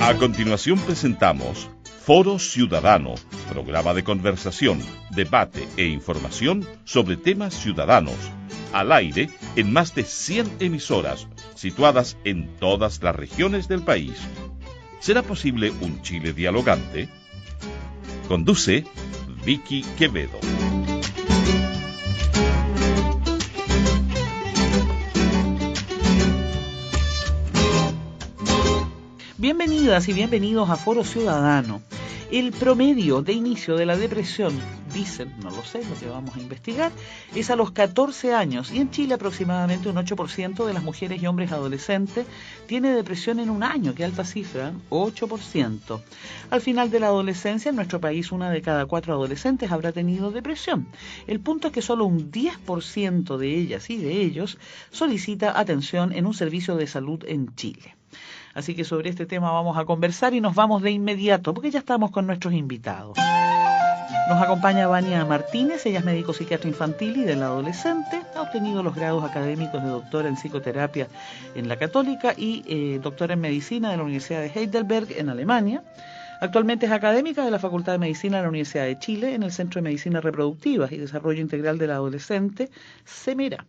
A continuación presentamos Foro Ciudadano, programa de conversación, debate e información sobre temas ciudadanos, al aire en más de 100 emisoras, situadas en todas las regiones del país. ¿Será posible un Chile dialogante? Conduce Vicky Quevedo. Bienvenidas y bienvenidos a Foro Ciudadano. El promedio de inicio de la depresión, dicen, no lo sé, lo que vamos a investigar, es a los 14 años y en Chile aproximadamente un 8% de las mujeres y hombres adolescentes tiene depresión en un año. Qué alta cifra, 8%. Al final de la adolescencia en nuestro país 1 de cada 4 adolescentes habrá tenido depresión. El punto es que solo un 10% de ellas y de ellos solicita atención en un servicio de salud en Chile. Así que sobre este tema vamos a conversar y nos vamos de inmediato, porque ya estamos con nuestros invitados. Nos acompaña Vania Martínez, ella es médico psiquiatra infantil y del adolescente, ha obtenido los grados académicos de doctora en psicoterapia en la Católica y doctora en medicina de la Universidad de Heidelberg en Alemania. Actualmente es académica de la Facultad de Medicina de la Universidad de Chile en el Centro de Medicina Reproductiva y Desarrollo Integral del Adolescente, CEMERA.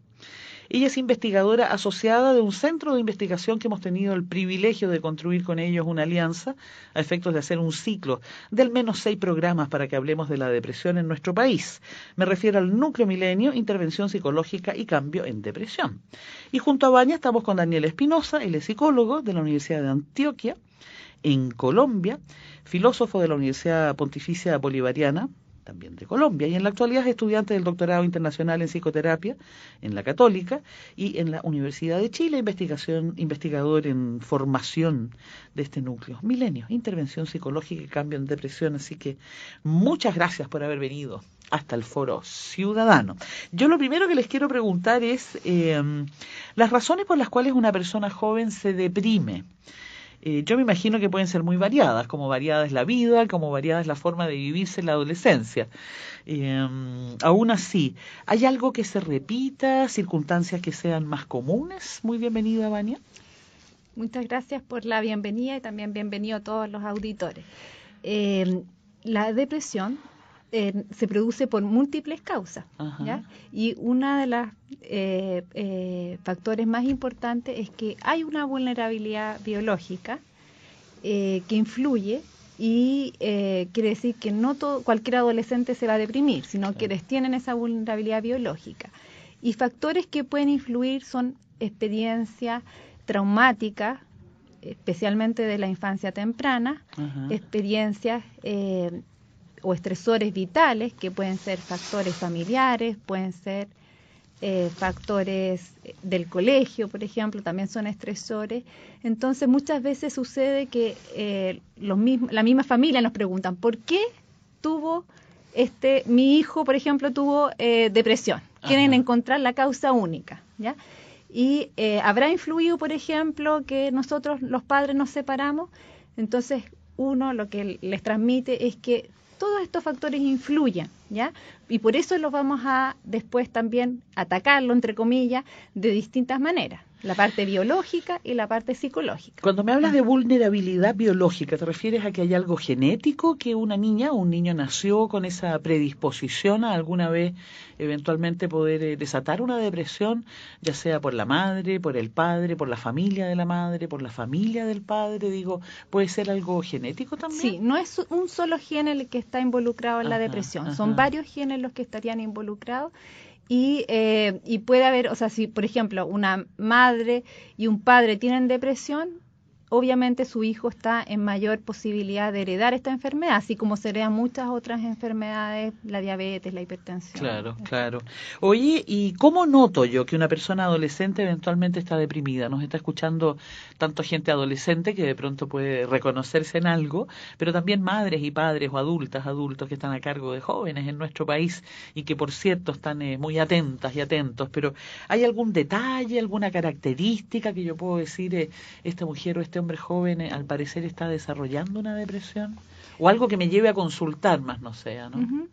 Ella es investigadora asociada de un centro de investigación que hemos tenido el privilegio de construir con ellos una alianza a efectos de hacer un ciclo de al menos 6 programas para que hablemos de la depresión en nuestro país. Me refiero al Núcleo Milenio, Intervención Psicológica y Cambio en Depresión. Y junto a Vania estamos con Daniel Espinosa, él es psicólogo de la Universidad de Antioquia, en Colombia, filósofo de la Universidad Pontificia Bolivariana, también de Colombia, y en la actualidad es estudiante del doctorado internacional en psicoterapia en la Católica y en la Universidad de Chile, investigador en formación de este núcleo. Milenio, Intervención Psicológica y Cambio en Depresión, así que muchas gracias por haber venido hasta el Foro Ciudadano. Yo lo primero que les quiero preguntar es las razones por las cuales una persona joven se deprime. Yo me imagino que pueden ser muy variadas, como variada es la vida, como variada es la forma de vivirse en la adolescencia. Aún así, ¿hay algo que se repita, circunstancias que sean más comunes? Muy bienvenida, Vania. Muchas gracias por la bienvenida y también bienvenido a todos los auditores. La depresión se produce por múltiples causas, ¿ya? Y una de las factores más importantes es que hay una vulnerabilidad biológica que influye y quiere decir que no cualquier adolescente se va a deprimir, sino que tienen esa vulnerabilidad biológica. Y factores que pueden influir son experiencias traumáticas, especialmente de la infancia temprana, experiencias o estresores vitales, que pueden ser factores familiares, pueden ser factores del colegio, por ejemplo, también son estresores. Entonces, muchas veces sucede que la misma familia nos preguntan, ¿por qué tuvo mi hijo, por ejemplo, tuvo depresión? Quieren encontrar la causa única, ¿ya? Y habrá influido, por ejemplo, que nosotros los padres nos separamos. Entonces, uno lo que les transmite es que todos estos factores influyen, ¿ya? Y por eso los vamos a después también atacarlo, entre comillas, de distintas maneras. La parte biológica y la parte psicológica. Cuando me hablas de vulnerabilidad biológica, ¿te refieres a que hay algo genético, que una niña o un niño nació con esa predisposición a alguna vez eventualmente poder desatar una depresión, ya sea por la madre, por el padre, por la familia de la madre, por la familia del padre? Digo, ¿puede ser algo genético también? Sí, no es un solo gen el que está involucrado en la depresión, son varios genes los que estarían involucrados. Y puede haber, o sea, si por ejemplo una madre y un padre tienen depresión, obviamente su hijo está en mayor posibilidad de heredar esta enfermedad, así como se heredan muchas otras enfermedades, la diabetes, la hipertensión. Claro, claro. Oye, ¿y cómo noto yo que una persona adolescente eventualmente está deprimida? Nos está escuchando tanto gente adolescente que de pronto puede reconocerse en algo, pero también madres y padres o adultos que están a cargo de jóvenes en nuestro país y que, por cierto, están muy atentas y atentos. Pero ¿hay algún detalle, alguna característica que yo puedo decir, esta mujer o este hombre joven al parecer está desarrollando una depresión? O algo que me lleve a consultar, más no sea, ¿no?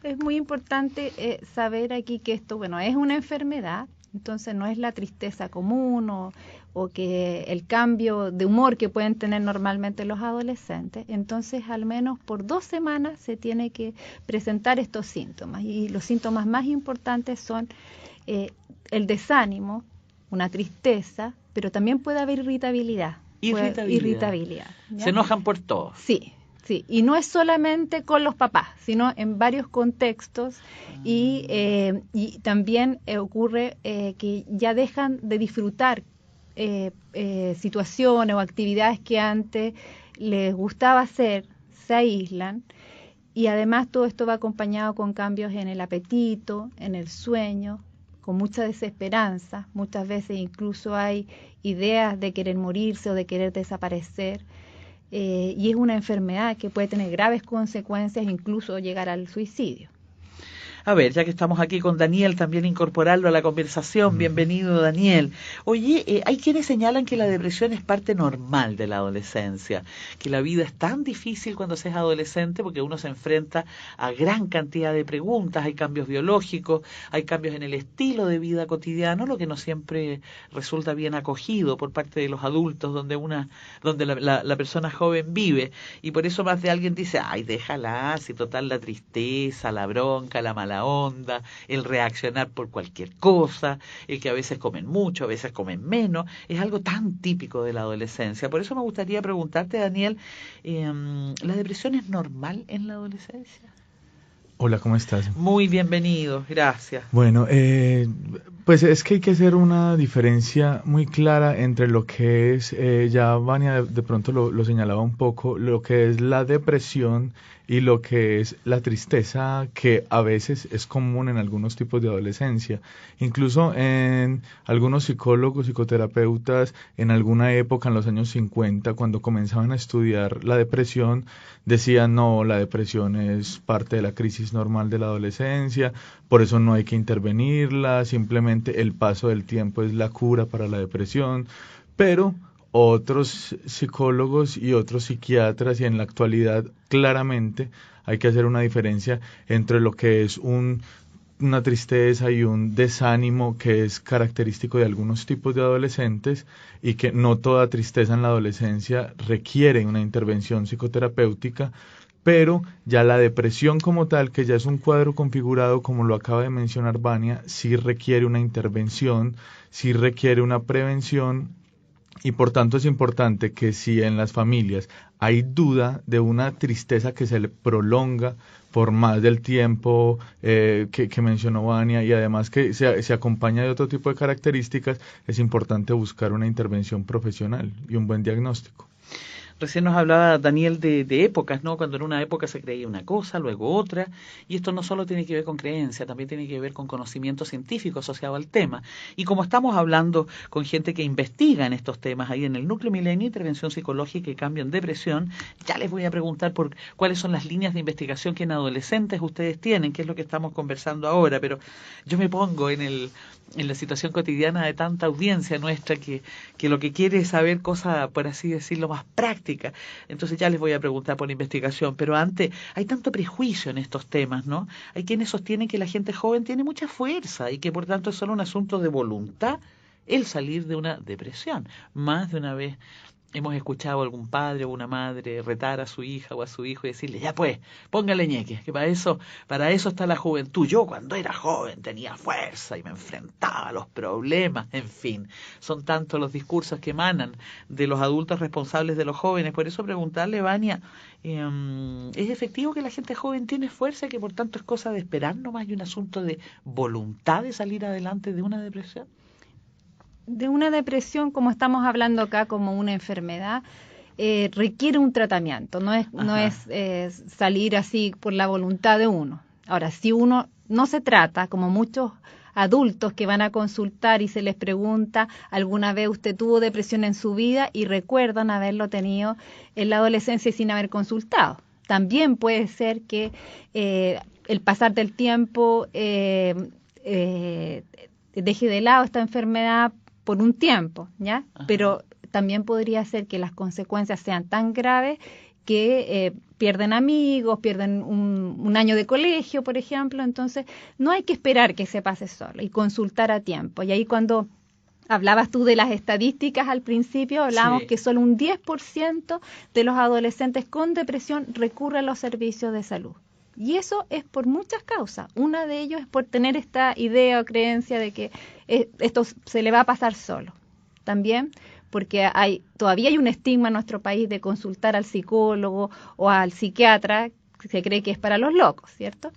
Es muy importante saber aquí que esto, bueno, es una enfermedad, Entonces no es la tristeza común o que el cambio de humor que pueden tener normalmente los adolescentes. Entonces al menos por 2 semanas se tiene que presentar estos síntomas. Y los síntomas más importantes son el desánimo, una tristeza, pero también puede haber irritabilidad. Irritabilidad. Se enojan por todo. Sí. Sí, y no es solamente con los papás, sino en varios contextos y también ocurre que ya dejan de disfrutar situaciones o actividades que antes les gustaba hacer, se aíslan y además todo esto va acompañado con cambios en el apetito, en el sueño, con mucha desesperanza, muchas veces incluso hay ideas de querer morirse o de querer desaparecer. Y es una enfermedad que puede tener graves consecuencias, incluso llegar al suicidio. A ver, ya que estamos aquí con Daniel, también incorporarlo a la conversación. Bienvenido, Daniel. Oye, hay quienes señalan que la depresión es parte normal de la adolescencia, que la vida es tan difícil cuando se es adolescente porque uno se enfrenta a gran cantidad de preguntas, hay cambios biológicos, hay cambios en el estilo de vida cotidiano, lo que no siempre resulta bien acogido por parte de los adultos donde la persona joven vive. Y por eso más de alguien dice, ay, déjala, si total la tristeza, la bronca, la mala onda, el reaccionar por cualquier cosa, el que a veces comen mucho, a veces comen menos, es algo tan típico de la adolescencia. Por eso me gustaría preguntarte, Daniel, ¿la depresión es normal en la adolescencia? Hola, ¿cómo estás? Muy bienvenido, gracias. Bueno, pues es que hay que hacer una diferencia muy clara entre lo que es, ya Vania de pronto lo señalaba un poco, lo que es la depresión y lo que es la tristeza, que a veces es común en algunos tipos de adolescencia. Incluso en algunos psicólogos, psicoterapeutas, en alguna época, en los años 50, cuando comenzaban a estudiar la depresión, decían, no, la depresión es parte de la crisis normal de la adolescencia, por eso no hay que intervenirla, simplemente el paso del tiempo es la cura para la depresión, pero otros psicólogos y otros psiquiatras, y en la actualidad claramente hay que hacer una diferencia entre lo que es una tristeza y un desánimo que es característico de algunos tipos de adolescentes, y que no toda tristeza en la adolescencia requiere una intervención psicoterapéutica, pero ya la depresión como tal, que ya es un cuadro configurado, como lo acaba de mencionar Vania, sí requiere una intervención, sí requiere una prevención. Y por tanto es importante que si en las familias hay duda de una tristeza que se le prolonga por más del tiempo que mencionó Vania, y además que se acompaña de otro tipo de características, es importante buscar una intervención profesional y un buen diagnóstico. Recién nos hablaba Daniel de épocas, ¿no? Cuando en una época se creía una cosa, luego otra, y esto no solo tiene que ver con creencia, también tiene que ver con conocimiento científico asociado al tema. Y como estamos hablando con gente que investiga en estos temas, ahí en el Núcleo Milenio, Intervención Psicológica y Cambio en Depresión, ya les voy a preguntar por cuáles son las líneas de investigación que en adolescentes ustedes tienen, que es lo que estamos conversando ahora, pero yo me pongo en la situación cotidiana de tanta audiencia nuestra que lo que quiere es saber cosas, por así decirlo, más prácticas. Entonces ya les voy a preguntar por investigación, pero antes hay tanto prejuicio en estos temas, ¿no? Hay quienes sostienen que la gente joven tiene mucha fuerza y que por tanto es solo un asunto de voluntad el salir de una depresión. Más de una vez hemos escuchado a algún padre o una madre retar a su hija o a su hijo y decirle, ya pues, póngale ñeque, que para eso está la juventud. Yo cuando era joven tenía fuerza y me enfrentaba a los problemas, en fin. Son tantos los discursos que emanan de los adultos responsables de los jóvenes. Por eso preguntarle, Vania, ¿es efectivo que la gente joven tiene fuerza y que por tanto es cosa de esperar nomás y un asunto de voluntad de salir adelante de una depresión? De una depresión, como estamos hablando acá, como una enfermedad, requiere un tratamiento, no es salir así por la voluntad de uno. Ahora, si uno no se trata, como muchos adultos que van a consultar y se les pregunta, ¿alguna vez usted tuvo depresión en su vida? Y recuerdan haberlo tenido en la adolescencia sin haber consultado. También puede ser que el pasar del tiempo deje de lado esta enfermedad por un tiempo, ¿ya? Ajá. Pero también podría ser que las consecuencias sean tan graves que pierden amigos, pierden un año de colegio, por ejemplo. Entonces, no hay que esperar que se pase solo y consultar a tiempo. Y ahí cuando hablabas tú de las estadísticas al principio, hablábamos que solo un 10% de los adolescentes con depresión recurre a los servicios de salud. Y eso es por muchas causas. Una de ellas es por tener esta idea o creencia de que esto se le va a pasar solo. También porque todavía hay un estigma en nuestro país de consultar al psicólogo o al psiquiatra, que se cree que es para los locos, ¿cierto?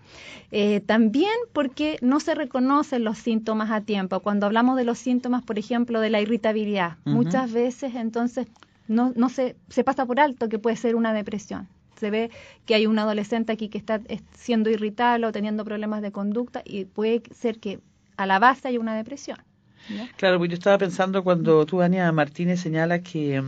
También porque no se reconocen los síntomas a tiempo. Cuando hablamos de los síntomas, por ejemplo, de la irritabilidad, muchas veces entonces no se pasa por alto que puede ser una depresión. Se ve que hay un adolescente aquí que está siendo irritable o teniendo problemas de conducta y puede ser que a la base haya una depresión, ¿no? Claro, pues yo estaba pensando cuando tú, Ania Martínez, señalas que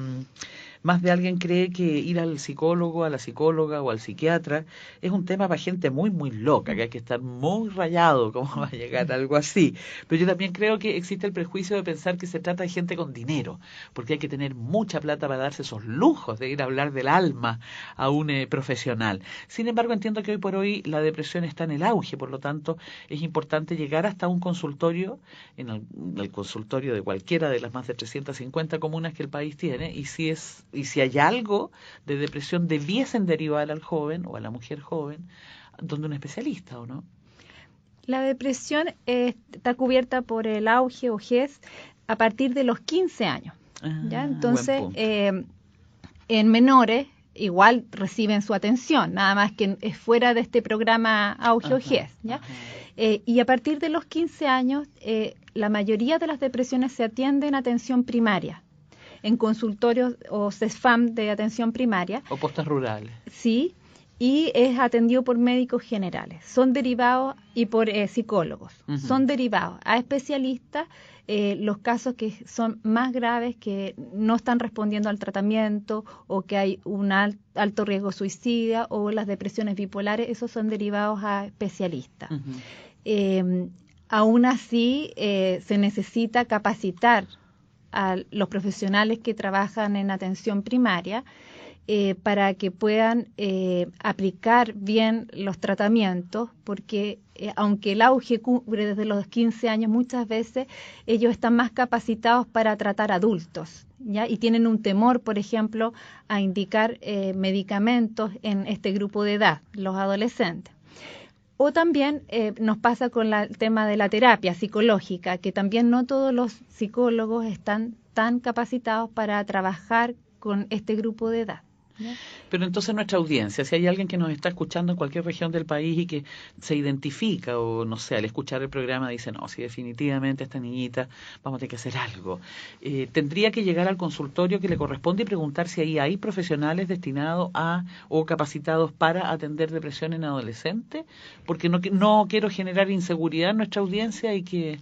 más de alguien cree que ir al psicólogo, a la psicóloga o al psiquiatra es un tema para gente muy, muy loca, que hay que estar muy rayado cómo va a llegar a algo así. Pero yo también creo que existe el prejuicio de pensar que se trata de gente con dinero, porque hay que tener mucha plata para darse esos lujos de ir a hablar del alma a un profesional. Sin embargo, entiendo que hoy por hoy la depresión está en el auge, por lo tanto es importante llegar hasta un consultorio, en el consultorio de cualquiera de las más de 350 comunas que el país tiene, y si hay algo de depresión debiesen derivar al joven o a la mujer joven donde un especialista, ¿o no? La depresión está cubierta por el auge o GES a partir de los 15 años. ¿Ya? Entonces, en menores igual reciben su atención, nada más que es fuera de este programa auge o GES, ¿ya? Y a partir de los 15 años, la mayoría de las depresiones se atienden en atención primaria, en consultorios o CESFAM de atención primaria. O postas rurales. Sí, y es atendido por médicos generales. Son derivados y por psicólogos. Son derivados a especialistas los casos que son más graves, que no están respondiendo al tratamiento o que hay un alto riesgo suicida o las depresiones bipolares, esos son derivados a especialistas. Aún así, se necesita capacitar a los profesionales que trabajan en atención primaria para que puedan aplicar bien los tratamientos, porque aunque el auge cubre desde los 15 años, muchas veces ellos están más capacitados para tratar adultos, ¿ya? Y tienen un temor, por ejemplo, a indicar medicamentos en este grupo de edad, los adolescentes. O también nos pasa con el tema de la terapia psicológica, que también no todos los psicólogos están tan capacitados para trabajar con este grupo de edad, ¿ya? Pero entonces nuestra audiencia, si hay alguien que nos está escuchando en cualquier región del país y que se identifica o no sé, al escuchar el programa dice, no, si definitivamente esta niñita vamos a tener que hacer algo, tendría que llegar al consultorio que le corresponde y preguntar si ahí hay profesionales destinados a o capacitados para atender depresión en adolescentes, porque no quiero generar inseguridad en nuestra audiencia y que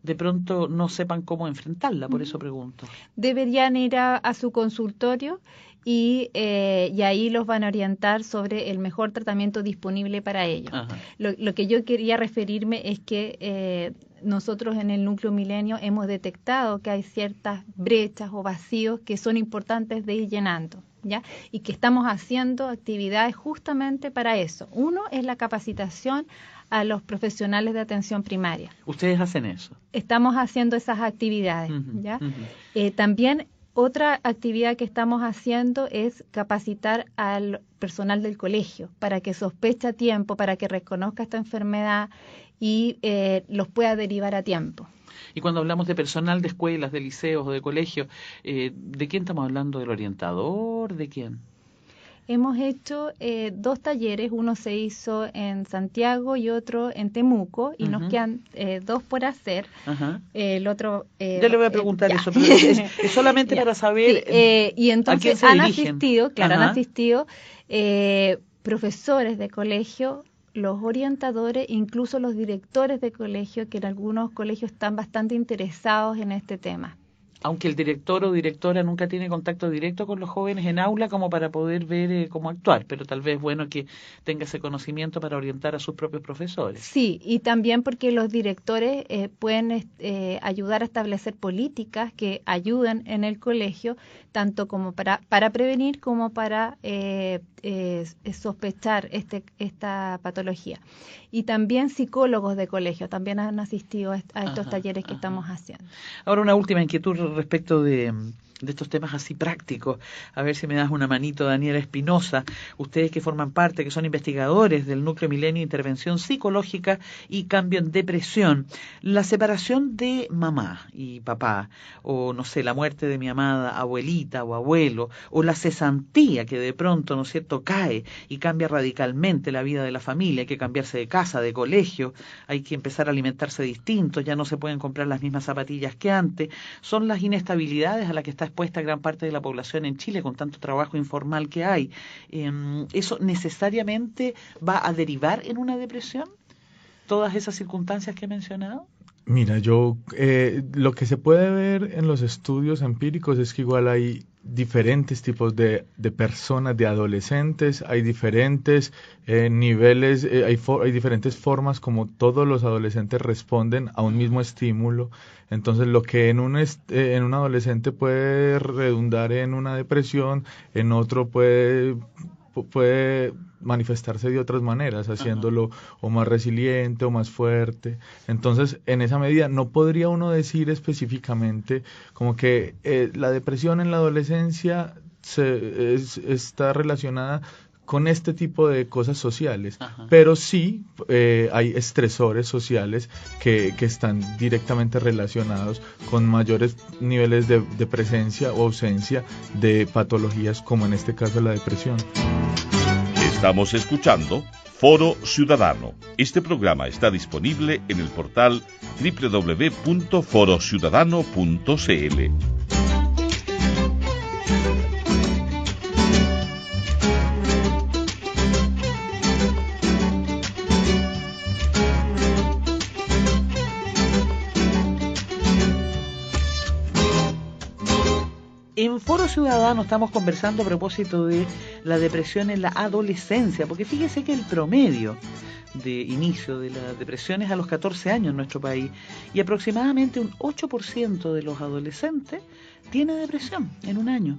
de pronto no sepan cómo enfrentarla, por eso pregunto. Deberían ir a su consultorio y ahí los van a orientar sobre el mejor tratamiento disponible para ellos. Lo que yo quería referirme es que nosotros en el Núcleo Milenio hemos detectado que hay ciertas brechas o vacíos que son importantes de ir llenando, ¿ya? Y que estamos haciendo actividades justamente para eso. Uno es la capacitación a los profesionales de atención primaria. ¿Ustedes hacen eso? Estamos haciendo esas actividades, ¿ya? También otra actividad que estamos haciendo es capacitar al personal del colegio para que sospeche a tiempo, para que reconozca esta enfermedad y los pueda derivar a tiempo. Y cuando hablamos de personal de escuelas, de liceos o de colegios, ¿de quién estamos hablando? ¿Del orientador? ¿De quién? Hemos hecho 2 talleres, uno se hizo en Santiago y otro en Temuco, y nos quedan 2 por hacer. El otro... yo le voy a preguntar eso, pero es solamente para saber y entonces a han dirigen. asistido, han asistido profesores de colegio, los orientadores, incluso los directores de colegio, que en algunos colegios están bastante interesados en este tema. Aunque el director o directora nunca tiene contacto directo con los jóvenes en aula como para poder ver cómo actuar, pero tal vez es bueno que tenga ese conocimiento para orientar a sus propios profesores. Sí, y también porque los directores pueden ayudar a establecer políticas que ayuden en el colegio, tanto como para prevenir como para sospechar esta patología. Y también psicólogos de colegio también han asistido a estos talleres que estamos haciendo. Ahora una última inquietud respecto de estos temas así prácticos. A ver si me das una manito, Daniela Espinosa. Ustedes que forman parte, que son investigadores del Núcleo Milenio Intervención Psicológica y Cambio en Depresión. La separación de mamá y papá, o no sé, la muerte de mi amada abuelita o abuelo, o la cesantía que de pronto, ¿no es cierto?, cae y cambia radicalmente la vida de la familia. Hay que cambiarse de casa, de colegio, hay que empezar a alimentarse distinto, ya no se pueden comprar las mismas zapatillas que antes. Son las inestabilidades a las que está expuesta gran parte de la población en Chile con tanto trabajo informal que hay. ¿Eso necesariamente va a derivar en una depresión? ¿Todas esas circunstancias que he mencionado? Mira, lo que se puede ver en los estudios empíricos es que igual hay diferentes tipos de personas, de adolescentes, hay diferentes niveles, hay diferentes formas como todos los adolescentes responden a un mismo estímulo. Entonces, lo que en un adolescente puede redundar en una depresión, en otro puede manifestarse de otras maneras, haciéndolo o más resiliente o más fuerte. Entonces, en esa medida no podría uno decir específicamente como que la depresión en la adolescencia está relacionada con este tipo de cosas sociales, pero sí hay estresores sociales que están directamente relacionados con mayores niveles de presencia o ausencia de patologías como en este caso la depresión. Estamos escuchando Foro Ciudadano. Este programa está disponible en el portal www.forociudadano.cl. En Foro Ciudadano estamos conversando a propósito de la depresión en la adolescencia, porque fíjese que el promedio de inicio de la depresión es a los 14 años en nuestro país y aproximadamente un 8% de los adolescentes tiene depresión en un año.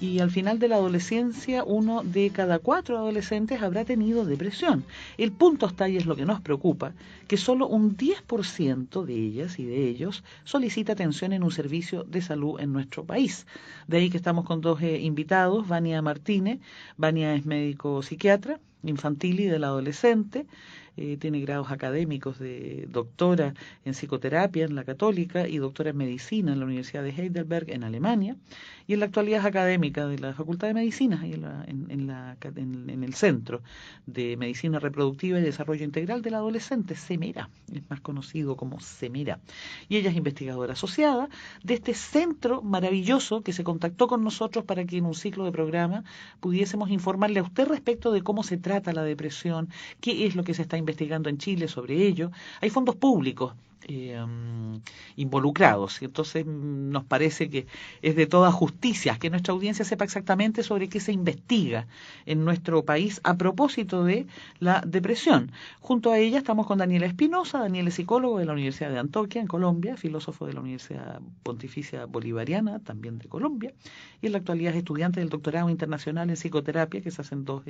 Y al final de la adolescencia, 1 de cada 4 adolescentes habrá tenido depresión. El punto está, y es lo que nos preocupa, que solo un 10% de ellas y de ellos solicita atención en un servicio de salud en nuestro país. De ahí que estamos con dos invitados, Vania Martínez. Vania es médico psiquiatra infantil y del adolescente. Tiene grados académicos de doctora en psicoterapia en la Católica y doctora en medicina en la Universidad de Heidelberg en Alemania, y en la actualidad es académica de la Facultad de Medicina y en el Centro de Medicina Reproductiva y Desarrollo Integral del Adolescente, CEMERA, es más conocido como CEMERA, y ella es investigadora asociada de este centro maravilloso que se contactó con nosotros para que en un ciclo de programa pudiésemos informarle a usted respecto de cómo se trata la depresión, qué es lo que se está investigando en Chile sobre ello. Hay fondos públicos involucrados, y entonces nos parece que es de toda justicia que nuestra audiencia sepa exactamente sobre qué se investiga en nuestro país a propósito de la depresión. Junto a ella estamos con Daniela Espinosa. Daniela es psicólogo de la Universidad de Antioquia en Colombia, filósofo de la Universidad Pontificia Bolivariana también de Colombia, y en la actualidad es estudiante del doctorado internacional en psicoterapia que se hacen dos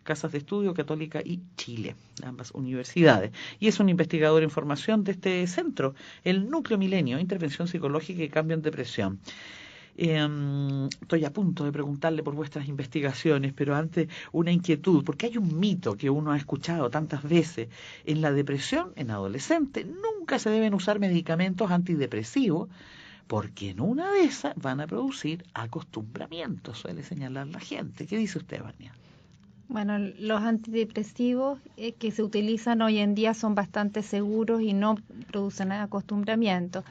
casas de estudio, Católica y Chile, ambas universidades, y es un investigador en formación de este centro, el Núcleo Milenio, Intervención Psicológica y Cambio en Depresión. Estoy a punto de preguntarle por vuestras investigaciones, pero antes una inquietud, porque hay un mito que uno ha escuchado tantas veces: en la depresión en adolescentes nunca se deben usar medicamentos antidepresivos, porque en una de esas van a producir acostumbramiento, suele señalar la gente. ¿Qué dice usted, Vania? Bueno, los antidepresivos que se utilizan hoy en día son bastante seguros y no producen acostumbramiento.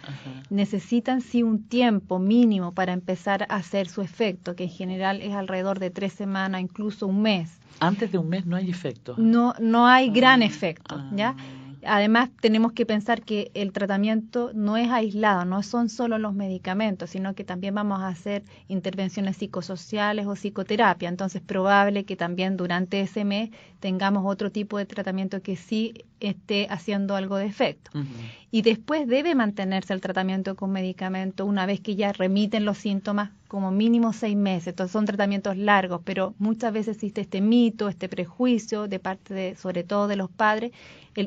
Necesitan sí un tiempo mínimo para empezar a hacer su efecto, que en general es alrededor de 3 semanas, incluso un mes. Antes de un mes no hay efecto. No hay gran efecto, ¿ya? Además, tenemos que pensar que el tratamiento no es aislado, no son solo los medicamentos, sino que también vamos a hacer intervenciones psicosociales o psicoterapia. Entonces, es probable que también durante ese mes tengamos otro tipo de tratamiento que sí esté haciendo algo de efecto. Y después debe mantenerse el tratamiento con medicamento una vez que ya remiten los síntomas, como mínimo 6 meses. Entonces, son tratamientos largos, pero muchas veces existe este mito, este prejuicio de parte de, sobre todo de los padres,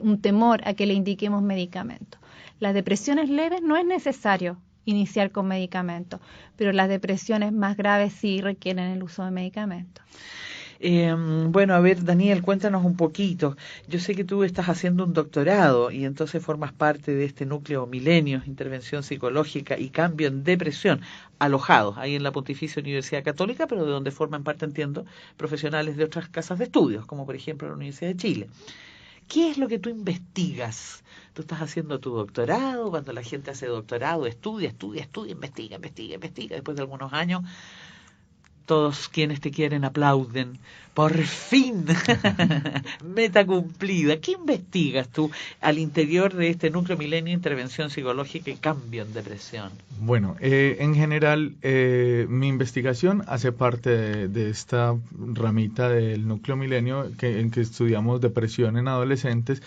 un temor a que le indiquemos medicamentos. Las depresiones leves no es necesario iniciar con medicamentos, pero las depresiones más graves sí requieren el uso de medicamentos. Bueno, a ver, Daniel, cuéntanos un poquito. Yo sé que tú estás haciendo un doctorado y entonces formas parte de este núcleo Milenios, Intervención Psicológica y Cambio en Depresión, alojados ahí en la Pontificia Universidad Católica, pero de donde forman parte, entiendo, profesionales de otras casas de estudios, como por ejemplo la Universidad de Chile. ¿Qué es lo que tú investigas? Tú estás haciendo tu doctorado, cuando la gente hace doctorado, estudia, investiga. Después de algunos años, todos quienes te quieren aplauden. Por fin, meta cumplida. ¿Qué investigas tú al interior de este núcleo Milenio, Intervención Psicológica y Cambio en Depresión? Bueno, en general, mi investigación hace parte de esta ramita del núcleo Milenio en que estudiamos depresión en adolescentes.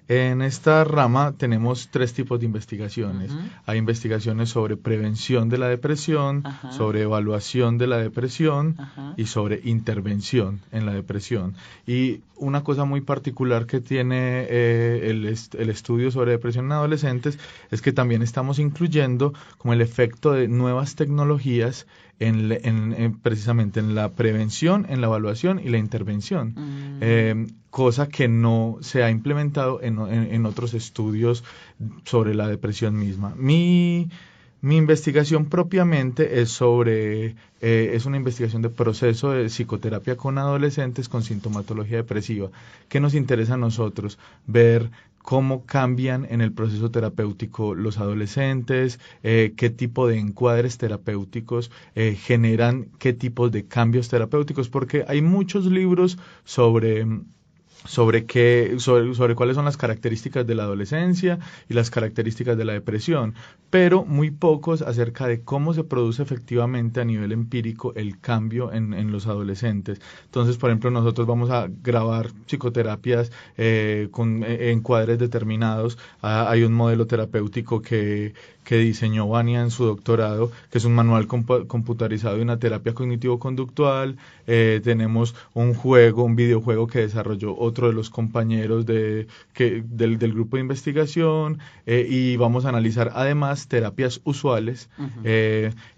En esta rama tenemos 3 tipos de investigaciones. Hay investigaciones sobre prevención de la depresión, sobre evaluación de la depresión y sobre intervención en la depresión. Y una cosa muy particular que tiene el estudio sobre depresión en adolescentes es que también estamos incluyendo como el efecto de nuevas tecnologías precisamente en la prevención, en la evaluación y la intervención, cosa que no se ha implementado en otros estudios sobre la depresión misma. Mi investigación propiamente es es una investigación de proceso de psicoterapia con adolescentes con sintomatología depresiva. ¿Qué nos interesa a nosotros? Ver cómo cambian en el proceso terapéutico los adolescentes, qué tipo de encuadres terapéuticos generan qué tipos de cambios terapéuticos, porque hay muchos libros sobre cuáles son las características de la adolescencia y las características de la depresión, pero muy pocos acerca de cómo se produce efectivamente a nivel empírico el cambio en los adolescentes. Entonces, por ejemplo, nosotros vamos a grabar psicoterapias con encuadres determinados. Hay un modelo terapéutico que diseñó Vania en su doctorado, que es un manual computarizado de una terapia cognitivo-conductual. Tenemos un videojuego que desarrolló otro de los compañeros del grupo de investigación, y vamos a analizar además terapias usuales.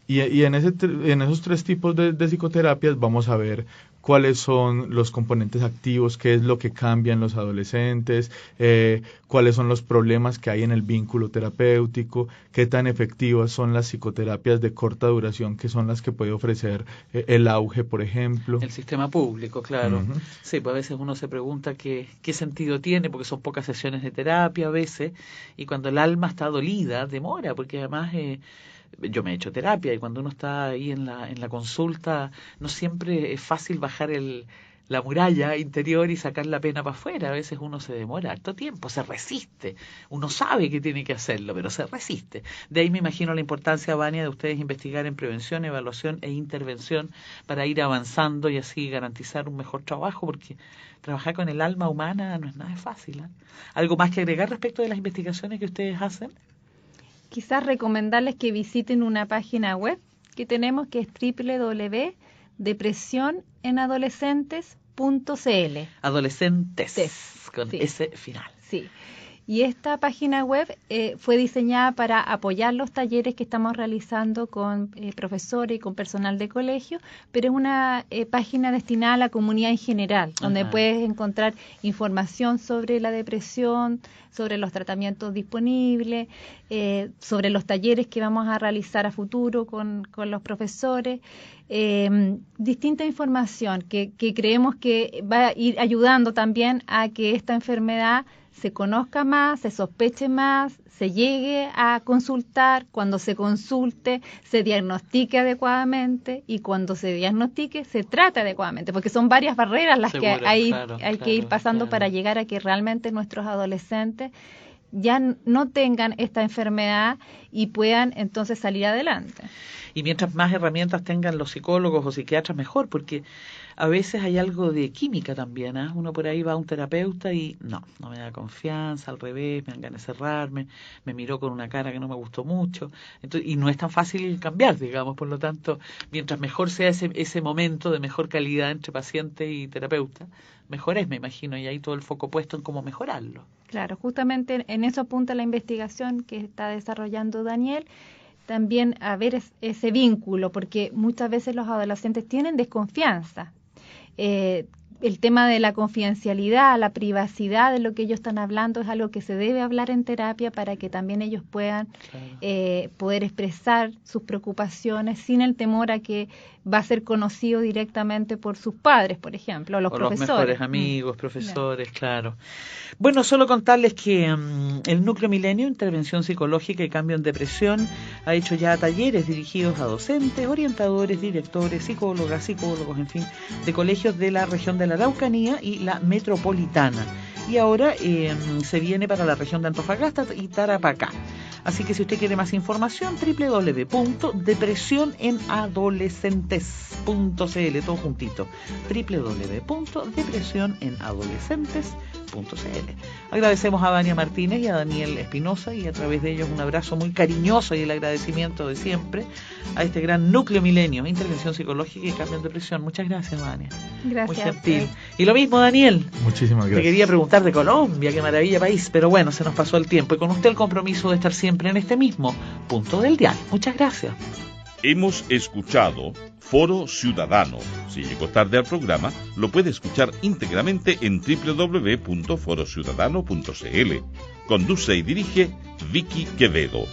Y en esos 3 tipos de psicoterapias vamos a ver cuáles son los componentes activos, qué es lo que cambia en los adolescentes, cuáles son los problemas que hay en el vínculo terapéutico, qué tan efectivas son las psicoterapias de corta duración, que son las que puede ofrecer el auge, por ejemplo. El sistema público, claro. Sí, pues a veces uno se pregunta qué sentido tiene, porque son pocas sesiones de terapia a veces, y cuando el alma está dolida, demora, porque además... yo me he hecho terapia y cuando uno está ahí en la consulta no siempre es fácil bajar la muralla interior y sacar la pena para afuera. A veces uno se demora harto tiempo, se resiste. Uno sabe que tiene que hacerlo, pero se resiste. De ahí me imagino la importancia, Vania, de ustedes investigar en prevención, evaluación e intervención para ir avanzando y así garantizar un mejor trabajo, porque trabajar con el alma humana no es nada fácil, ¿eh? ¿Algo más que agregar respecto de las investigaciones que ustedes hacen? Quizás recomendarles que visiten una página web que tenemos, que es www.depresionenadolescentes.cl. Adolescentes, con S final. Sí. Y esta página web fue diseñada para apoyar los talleres que estamos realizando con profesores y con personal de colegio, pero es una página destinada a la comunidad en general, donde puedes encontrar información sobre la depresión, sobre los tratamientos disponibles, sobre los talleres que vamos a realizar a futuro con los profesores. distinta información que creemos que va a ir ayudando también a que esta enfermedad se conozca más, se sospeche más, se llegue a consultar, cuando se consulte, se diagnostique adecuadamente y cuando se diagnostique, se trate adecuadamente, porque son varias barreras las que hay que ir pasando para llegar a que realmente nuestros adolescentes ya no tengan esta enfermedad y puedan entonces salir adelante. Y mientras más herramientas tengan los psicólogos o psiquiatras, mejor, porque a veces hay algo de química también, ¿eh? Uno por ahí va a un terapeuta y no me da confianza, al revés, me dan ganas de cerrarme, me miró con una cara que no me gustó mucho, entonces, y no es tan fácil cambiar, digamos, por lo tanto, mientras mejor sea ese momento de mejor calidad entre paciente y terapeuta, mejor es, me imagino, y ahí todo el foco puesto en cómo mejorarlo. Claro, justamente en eso apunta la investigación que está desarrollando Daniel, también a ver ese vínculo, porque muchas veces los adolescentes tienen desconfianza. El tema de la confidencialidad, la privacidad de lo que ellos están hablando es algo que se debe hablar en terapia para que también ellos puedan poder expresar sus preocupaciones sin el temor a que va a ser conocido directamente por sus padres, por ejemplo, o los profesores. Los mejores amigos, profesores, claro. Bueno, solo contarles que el Núcleo Milenio, Intervención Psicológica y Cambio en Depresión, ha hecho ya talleres dirigidos a docentes, orientadores, directores, psicólogas, psicólogos, en fin, de colegios de la región de la Araucanía y la metropolitana. Y ahora se viene para la región de Antofagasta y Tarapacá. Así que si usted quiere más información, www.depresionenadolescentes.cl, todo juntito, www.depresionenadolescentes.cl. Agradecemos a Vania Martínez y a Daniel Espinosa y a través de ellos un abrazo muy cariñoso y el agradecimiento de siempre a este gran Núcleo Milenio, Intervención Psicológica y Cambio en Depresión. Muchas gracias, Vania. Gracias. Muy gentil. Y lo mismo, Daniel. Muchísimas gracias. Te quería preguntar de Colombia, qué maravilla país, pero bueno, se nos pasó el tiempo y con usted el compromiso de estar siempre en este mismo punto del dial. Muchas gracias. Hemos escuchado Foro Ciudadano. Si llegó tarde al programa, lo puede escuchar íntegramente en www.forociudadano.cl. Conduce y dirige Vicky Quevedo.